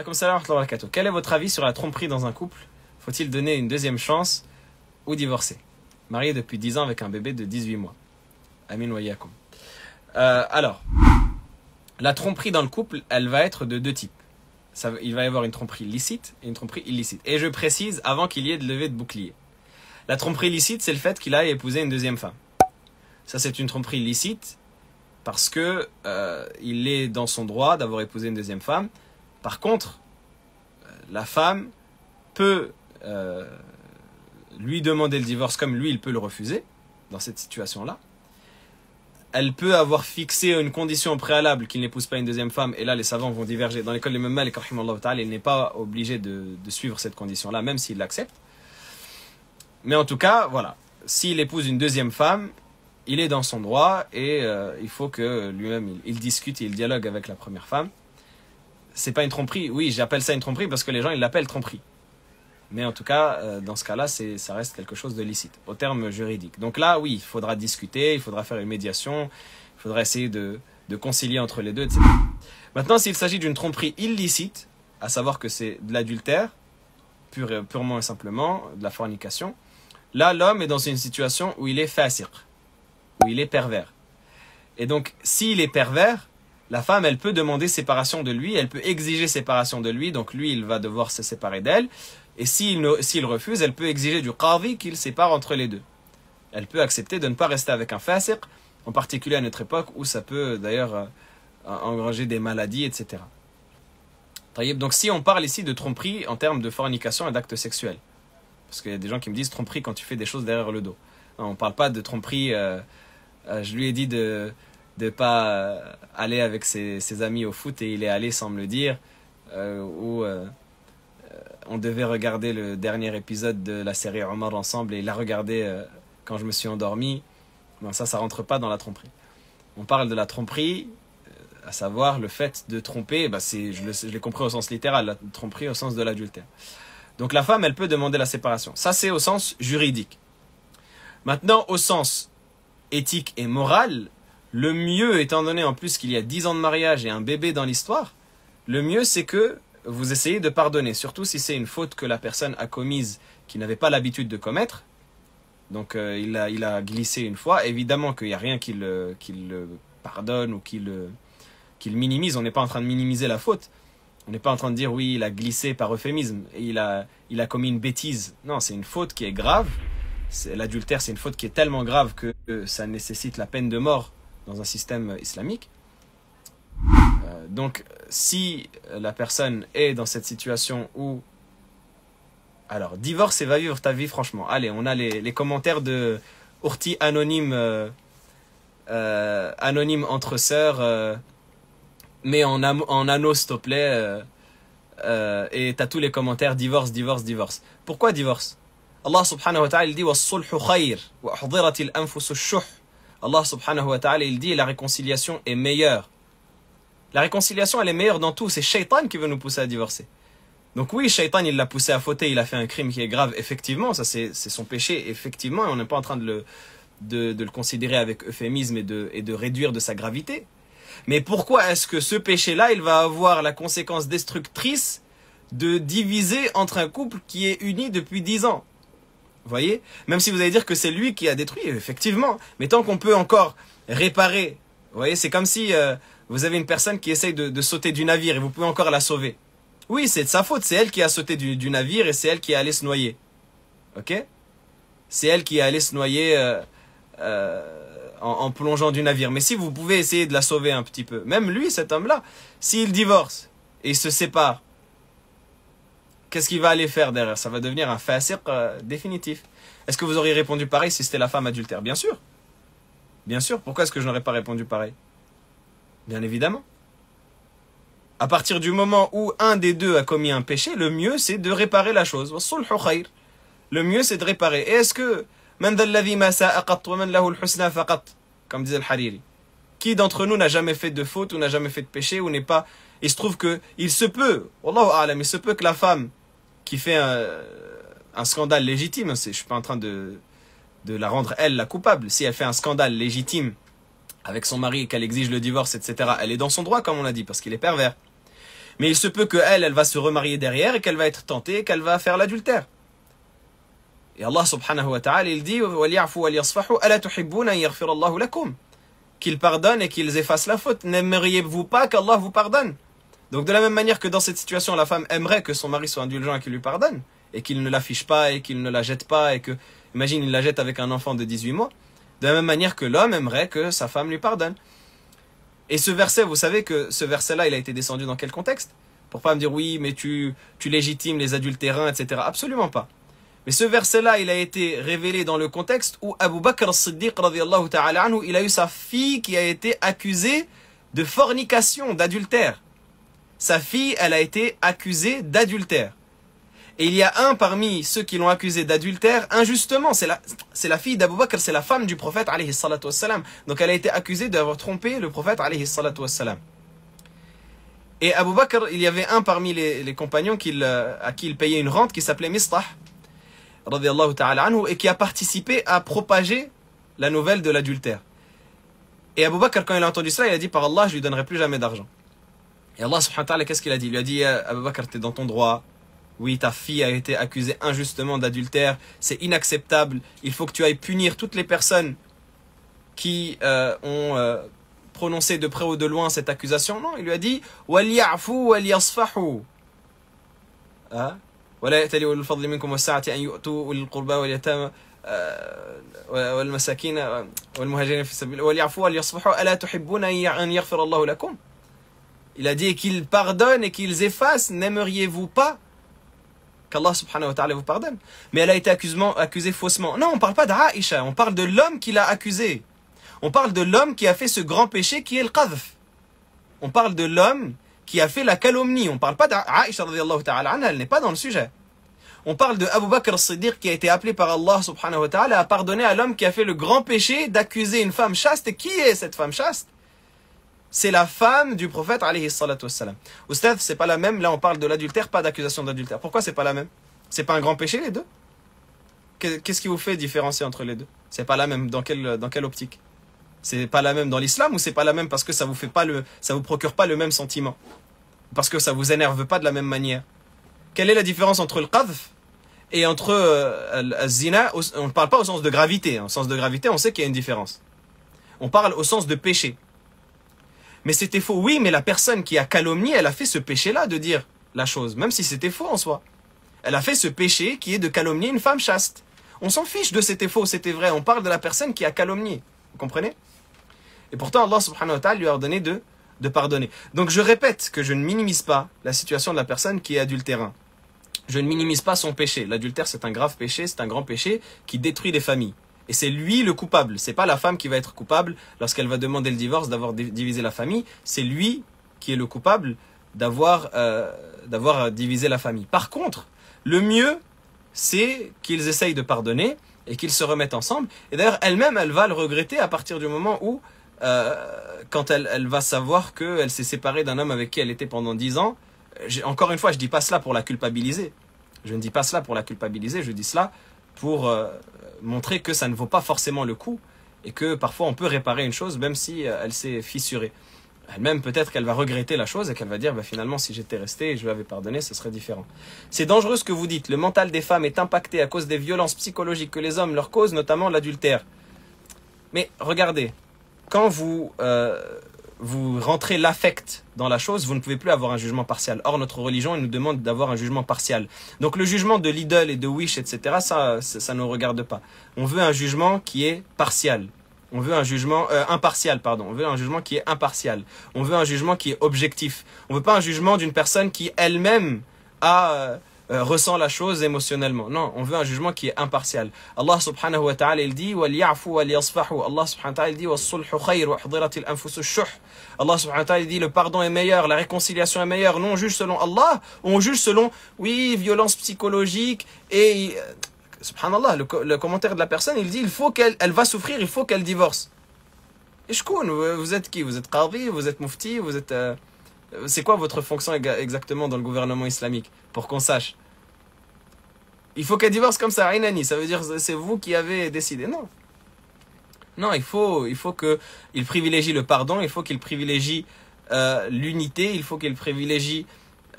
Comme ça, quel est votre avis sur la tromperie dans un couple? Faut-il donner une deuxième chance ou divorcer? Marié depuis 10 ans avec un bébé de 18 mois. Amin wa yakum. Alors, la tromperie dans le couple, elle va être de deux types. Il va y avoir une tromperie licite et une tromperie illicite. Et je précise, avant qu'il y ait de levée de bouclier. La tromperie licite, c'est le fait qu'il aille épouser une deuxième femme. Ça, c'est une tromperie licite parce que il est dans son droit d'avoir épousé une deuxième femme. Par contre, la femme peut lui demander le divorce comme lui, il peut le refuser dans cette situation-là. Elle peut avoir fixé une condition préalable qu'il n'épouse pas une deuxième femme, et là les savants vont diverger. Dans l'école de Imam Malik, il n'est pas obligé de suivre cette condition-là, même s'il l'accepte. Mais en tout cas, voilà, s'il épouse une deuxième femme, il est dans son droit, et il faut que lui-même il discute et il dialogue avec la première femme. C'est pas une tromperie, oui, j'appelle ça une tromperie parce que les gens ils l'appellent tromperie. Mais en tout cas, dans ce cas-là, ça reste quelque chose de licite, au terme juridique. Donc là, oui, il faudra discuter, il faudra faire une médiation, il faudra essayer de concilier entre les deux, etc. Maintenant, s'il s'agit d'une tromperie illicite, à savoir que c'est de l'adultère, purement et simplement, de la fornication, là, l'homme est dans une situation où il est fasiq, où il est pervers. Et donc, s'il est pervers, la femme, elle peut demander séparation de lui, elle peut exiger séparation de lui, donc lui, il va devoir se séparer d'elle. Et s'il refuse, elle peut exiger du qadi qu'il sépare entre les deux. Elle peut accepter de ne pas rester avec un fasiq, en particulier à notre époque où ça peut d'ailleurs engranger des maladies, etc. Donc si on parle ici de tromperie en termes de fornication et d'actes sexuels, parce qu'il y a des gens qui me disent tromperie quand tu fais des choses derrière le dos. Non, on ne parle pas de tromperie, je lui ai dit de ne pas aller avec ses amis au foot et il est allé sans me le dire, on devait regarder le dernier épisode de la série Omar ensemble et il l'a regardé quand je me suis endormi. Non, ça rentre pas dans la tromperie. On parle de la tromperie, à savoir le fait de tromper, je l'ai compris au sens littéral, la tromperie au sens de l'adultère. Donc la femme, elle peut demander la séparation. Ça, c'est au sens juridique. Maintenant, au sens éthique et moral, le mieux, étant donné en plus qu'il y a 10 ans de mariage et un bébé dans l'histoire, le mieux, c'est que vous essayez de pardonner, surtout si c'est une faute que la personne a commise, qu'il n'avait pas l'habitude de commettre. Donc il a glissé une fois. Évidemment qu'il n'y a rien qui le pardonne ou qui le minimise. On n'est pas en train de minimiser la faute. On n'est pas en train de dire oui, il a glissé par euphémisme et il a commis une bêtise. Non, c'est une faute qui est grave. L'adultère, c'est une faute qui est tellement grave que ça nécessite la peine de mort dans un système islamique. Donc, si la personne est dans cette situation où... Alors, divorce et va vivre ta vie, franchement. Allez, on a les commentaires de Ourti anonyme, anonyme entre sœurs, mais en anneau, s'il te plaît. Et t'as tous les commentaires, divorce, divorce, divorce. Pourquoi divorce? Allah subhanahu wa ta'ala, il dit « Wassulhu khayr, wa uhdiratil anfusu shuh » Allah subhanahu wa ta'ala, il dit « La réconciliation est meilleure ». La réconciliation, elle est meilleure dans tout. C'est Shaitan qui veut nous pousser à divorcer. Donc oui, Shaitan, il l'a poussé à fauter, il a fait un crime qui est grave, effectivement. Ça, c'est son péché, effectivement. Et on n'est pas en train de le considérer avec euphémisme et de réduire de sa gravité. Mais pourquoi est-ce que ce péché-là, il va avoir la conséquence destructrice de diviser entre un couple qui est uni depuis 10 ans? Vous voyez? Même si vous allez dire que c'est lui qui a détruit, effectivement. Mais tant qu'on peut encore réparer, vous voyez, c'est comme si... vous avez une personne qui essaye de sauter du navire et vous pouvez encore la sauver. Oui, c'est de sa faute. C'est elle qui a sauté du navire et c'est elle qui est allée se noyer. Ok? C'est elle qui est allée se noyer en plongeant du navire. Mais si vous pouvez essayer de la sauver un petit peu, même lui, cet homme-là, s'il divorce et il se sépare, qu'est-ce qu'il va aller faire derrière? Ça va devenir un fasiq définitif. Est-ce que vous auriez répondu pareil si c'était la femme adultère? Bien sûr. Bien sûr. Pourquoi est-ce que je n'aurais pas répondu pareil? Bien évidemment. À partir du moment où un des deux a commis un péché, le mieux c'est de réparer la chose. Le mieux c'est de réparer. Et est-ce que comme disait Al-Hariri, qui d'entre nous n'a jamais fait de faute ou n'a jamais fait de péché ou n'est pas... Il se trouve que il se peut, Wallahu a'lam, il se peut que la femme qui fait un scandale légitime, je ne suis pas en train de la rendre elle la coupable, si elle fait un scandale légitime avec son mari, qu'elle exige le divorce, etc. Elle est dans son droit, comme on l'a dit, parce qu'il est pervers. Mais il se peut qu'elle, elle va se remarier derrière et qu'elle va être tentée et qu'elle va faire l'adultère. Et Allah subhanahu wa ta'ala, il dit وَلْيَعْفُوا وَلْيَصْفَحُوا أَلَا تُحِبُّونَ أَن يَغْفِرَ اللَّهُ لَكُمْ, qu'ils pardonnent et qu'ils effacent la faute. N'aimeriez-vous pas qu'Allah vous pardonne? Donc de la même manière que dans cette situation, la femme aimerait que son mari soit indulgent et qu'il lui pardonne, et qu'il ne l'affiche pas et qu'il ne la jette pas, et que, imagine, il la jette avec un enfant de 18 mois, de la même manière que l'homme aimerait que sa femme lui pardonne. Et ce verset, vous savez que ce verset-là, il a été descendu dans quel contexte? Pour pas me dire oui, mais tu légitimes les adultérins, etc. Absolument pas. Mais ce verset-là, il a été révélé dans le contexte où Abu Bakr as-Siddiq, radiyallahu ta'ala anhu, il a eu sa fille qui a été accusée de fornication, d'adultère. Sa fille, elle a été accusée d'adultère. Et il y a un parmi ceux qui l'ont accusée d'adultère, injustement, c'est la fille d'Abu Bakr, c'est la femme du prophète, alayhi salatu wassalam. Donc elle a été accusée d'avoir trompé le prophète, alayhi salatu wassalam. Et Abu Bakr, il y avait un parmi les compagnons à qui il payait une rente qui s'appelait Mistah, radiyallahu ta'ala anhu, et qui a participé à propager la nouvelle de l'adultère. Et Abu Bakr, quand il a entendu cela, il a dit, par Allah, je lui donnerai plus jamais d'argent. Et Allah subhanahu wa ta'ala, qu'est-ce qu'il a dit? Il lui a dit, Abu Bakr, t'es dans ton droit. Oui, ta fille a été accusée injustement d'adultère. C'est inacceptable. Il faut que tu ailles punir toutes les personnes qui ont prononcé de près ou de loin cette accusation. Non, il lui a dit, وَلْيَعْفُوا وَلْيَصْفَحُوا. ولا يأتل أولو الفضل منكم والسعة أن يؤتوا أولي القربى واليتامى والمساكين والمهاجرين في سبيل وليعفوا وليصفحوا ألا تحبون أن يغفر الله لكم. Il a dit qu'ils pardonnent et qu'ils effacent. N'aimeriez-vous pas qu'Allah subhanahu wa ta'ala vous pardonne? Mais elle a été accusée faussement. Non, on ne parle pas d'Aïcha, on parle de l'homme qui l'a accusée. On parle de l'homme qui a fait ce grand péché qui est le qadhf. On parle de l'homme qui a fait la calomnie. On ne parle pas d'Aïcha radiyallahu ta'ala anha, elle n'est pas dans le sujet. On parle de Abu Bakr as-Siddiq qui a été appelé par Allah subhanahu wa ta'ala à pardonner à l'homme qui a fait le grand péché d'accuser une femme chaste. Et qui est cette femme chaste? C'est la femme du prophète alayhi salatu wassalam. Oustad, c'est pas la même. Là on parle de l'adultère, pas d'accusation d'adultère. Pourquoi c'est pas la même? C'est pas un grand péché les deux? Qu'est-ce qui vous fait différencier entre les deux? C'est pas la même. Dans quelle optique? C'est pas la même dans l'islam, ou c'est pas la même parce que ça vous procure pas le même sentiment? Parce que ça vous énerve pas de la même manière? Quelle est la différence entre le qadhf et entre le zina? On ne parle pas au sens de gravité. Au sens de gravité, on sait qu'il y a une différence. On parle au sens de péché. Mais c'était faux. Oui, mais la personne qui a calomnié, elle a fait ce péché-là de dire la chose, même si c'était faux en soi. Elle a fait ce péché qui est de calomnier une femme chaste. On s'en fiche de c'était faux, c'était vrai. On parle de la personne qui a calomnié. Vous comprenez? Et pourtant, Allah subhanahu wa ta'ala lui a ordonné de pardonner. Donc je répète que je ne minimise pas la situation de la personne qui est adultérin. Je ne minimise pas son péché. L'adultère, c'est un grave péché, c'est un grand péché qui détruit des familles. Et c'est lui le coupable. C'est pas la femme qui va être coupable lorsqu'elle va demander le divorce, d'avoir divisé la famille. C'est lui qui est le coupable d'avoir divisé la famille. Par contre, le mieux, c'est qu'ils essayent de pardonner et qu'ils se remettent ensemble. Et d'ailleurs, elle-même, elle va le regretter à partir du moment où, quand elle va savoir qu'elle s'est séparée d'un homme avec qui elle était pendant 10 ans. Encore une fois, je ne dis pas cela pour la culpabiliser. Je ne dis pas cela pour la culpabiliser, je dis cela pour montrer que ça ne vaut pas forcément le coup et que parfois on peut réparer une chose même si elle s'est fissurée. Elle-même, peut-être qu'elle va regretter la chose et qu'elle va dire finalement, si j'étais resté et je lui avais pardonné, ce serait différent. C'est dangereux ce que vous dites. Le mental des femmes est impacté à cause des violences psychologiques que les hommes leur causent, notamment l'adultère. Mais regardez, quand vous rentrez l'affect dans la chose, vous ne pouvez plus avoir un jugement partial. Or, notre religion, elle nous demande d'avoir un jugement partial. Donc, le jugement de Lidl et de Wish, etc., ça ne nous regarde pas. On veut un jugement qui est partial. On veut un jugement impartial, pardon. On veut un jugement qui est impartial. On veut un jugement qui est objectif. On ne veut pas un jugement d'une personne qui elle-même ressent la chose émotionnellement. Non, on veut un jugement qui est impartial. Allah subhanahu wa ta'ala, il dit وَلْيَعْفُوا وَلْيَصْفَحُوا. Allah subhanahu wa ta'ala, il dit وَالصُّلْحُ خَيْرٌ وَأُحْضِرَتِ الْأَنفُسُ الشُّحَّ. Allah subhanahu wa ta'ala, il dit le pardon est meilleur, la réconciliation est meilleure. Non, on juge selon Allah, on juge selon, oui, violence psychologique et... Subhanallah, le commentaire de la personne, il dit il faut qu'elle va souffrir, il faut qu'elle divorce. Et vous êtes qui? Vous êtes qadi, vous êtes mufti, vous êtes... c'est quoi votre fonction exactement dans le gouvernement islamique? Pour qu'on sache. Il faut qu'elle divorce comme ça, Ainani. Ça veut dire c'est vous qui avez décidé. Non. Non, il faut qu'il privilégie le pardon, il faut qu'il privilégie l'unité, il faut qu'il privilégie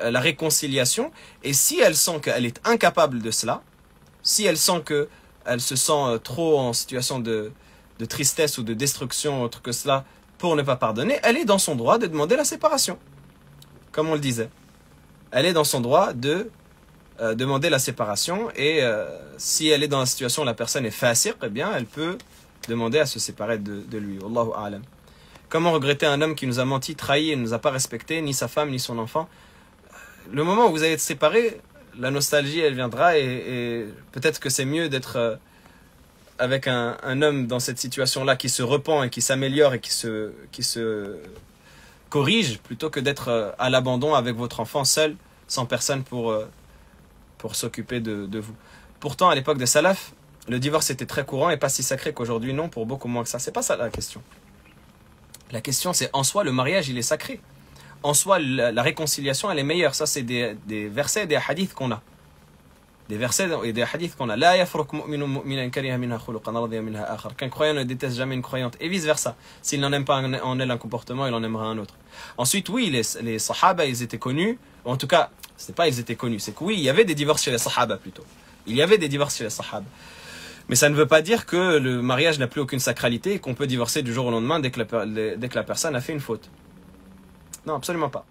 la réconciliation. Et si elle sent qu'elle est incapable de cela, si elle sent qu'elle se sent trop en situation de tristesse ou de destruction, autre que cela, pour ne pas pardonner, elle est dans son droit de demander la séparation. Comme on le disait. Elle est dans son droit de demander la séparation. Et si elle est dans la situation où la personne est fasiq, eh bien, elle peut demander à se séparer de lui. Wallahu a'lam. Comment regretter un homme qui nous a menti, trahi et ne nous a pas respecté, ni sa femme, ni son enfant? Le moment où vous allez être séparés, la nostalgie, elle viendra et peut-être que c'est mieux d'être avec un homme dans cette situation-là qui se repent et qui s'améliore et qui se corrige plutôt que d'être à l'abandon avec votre enfant seul, sans personne pour s'occuper de vous. Pourtant, à l'époque des salafs, le divorce était très courant et pas si sacré qu'aujourd'hui, non, pour beaucoup moins que ça. C'est pas ça la question. La question, c'est en soi, le mariage, il est sacré. En soi, la réconciliation, elle est meilleure. Ça, c'est des versets, des hadiths qu'on a. Des versets et des hadiths qu'on a. La yafruk mu'minun mu'minan kariha minha khuluqan radiya minha akhar. Qu'un croyant ne déteste jamais une croyante. Et vice versa. S'il n'en aime pas en elle un comportement, il en aimera un autre. Ensuite, oui, les sahaba, ils étaient connus. En tout cas, c'est pas ils étaient connus. C'est que oui, il y avait des divorces chez les sahaba plutôt. Il y avait des divorces chez les sahaba. Mais ça ne veut pas dire que le mariage n'a plus aucune sacralité et qu'on peut divorcer du jour au lendemain dès que la personne a fait une faute. Non, absolument pas.